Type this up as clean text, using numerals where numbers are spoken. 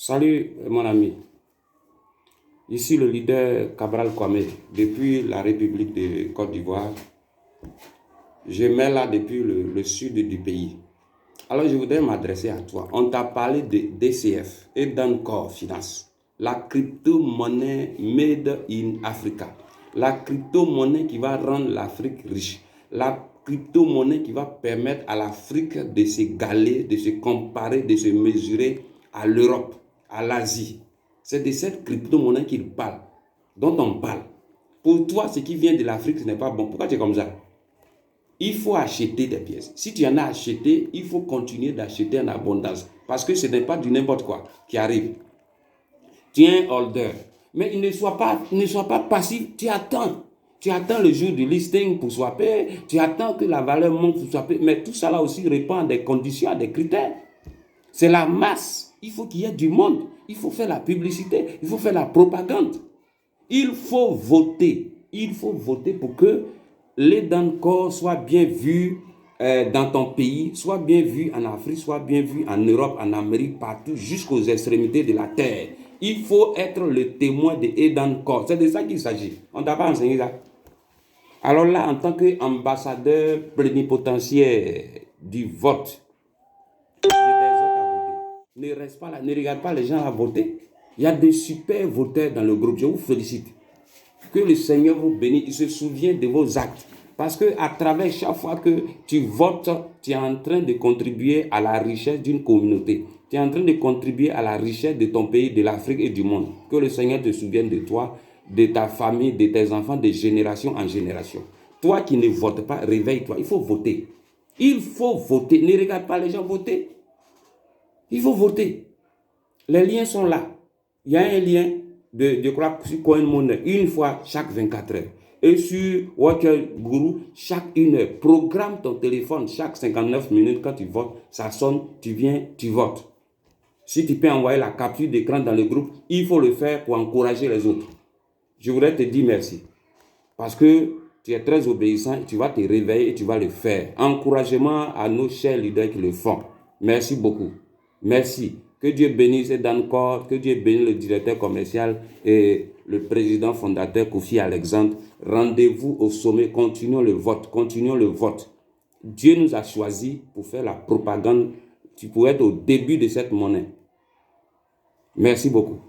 Salut mon ami, ici le leader Cabral Kwame, depuis la République de Côte d'Ivoire. Je mets là depuis le sud du pays. Alors je voudrais m'adresser à toi. On t'a parlé de DCF et d'Encore Finance, la crypto-monnaie made in Africa, la crypto-monnaie qui va rendre l'Afrique riche, la crypto-monnaie qui va permettre à l'Afrique de s'égaler, de se comparer, de se mesurer à l'Europe, à l'Asie. C'est de cette crypto-monnaie qu'il parle, dont on parle. Pour toi, ce qui vient de l'Afrique, ce n'est pas bon. Pourquoi tu es comme ça? Il faut acheter des pièces. Si tu en as acheté, il faut continuer d'acheter en abondance. Parce que ce n'est pas du n'importe quoi qui arrive. Tu es un holder. Mais ne sois pas passif. Tu attends. Tu attends le jour du listing pour swapper. Tu attends que la valeur monte pour swapper. Mais tout ça là aussi répond à des conditions, à des critères. C'est la masse. Il faut qu'il y ait du monde. Il faut faire la publicité. Il faut faire la propagande. Il faut voter. Il faut voter pour que les d'encore soient bien vus dans ton pays, soient bien vus en Afrique, soient bien vus en Europe, en Amérique, partout, jusqu'aux extrémités de la terre. Il faut être le témoin de Edancor. C'est de ça qu'il s'agit. On ne t'a pas enseigné ça. Alors là, en tant qu'ambassadeur plénipotentiaire du vote, je t'exhorte à voter. Ne reste pas là, ne regarde pas les gens à voter. Il y a des super voteurs dans le groupe. Je vous félicite. Que le Seigneur vous bénisse. Il se souvient de vos actes. Parce qu'à travers chaque fois que tu votes, tu es en train de contribuer à la richesse d'une communauté. Tu es en train de contribuer à la richesse de ton pays, de l'Afrique et du monde. Que le Seigneur te souvienne de toi, de ta famille, de tes enfants, de génération en génération. Toi qui ne votes pas, réveille-toi. Il faut voter. Il faut voter. Ne regarde pas les gens voter. Il faut voter. Les liens sont là. Il y a un lien sur CoinMoney une fois chaque 24 heures. Et sur Watcher Guru, chaque 1 heure. Programme ton téléphone chaque 59 minutes. Quand tu votes, ça sonne, tu viens, tu votes. Si tu peux envoyer la capture d'écran dans le groupe, il faut le faire pour encourager les autres. Je voudrais te dire merci. Parce que tu es très obéissant et tu vas te réveiller et tu vas le faire. Encouragement à nos chers leaders qui le font. Merci beaucoup. Merci. Que Dieu bénisse Edancor, que Dieu bénisse le directeur commercial et le président fondateur Kofi Alexandre. Rendez-vous au sommet, continuons le vote, continuons le vote. Dieu nous a choisis pour faire la propagande. Tu pourrais être au début de cette monnaie. Merci beaucoup.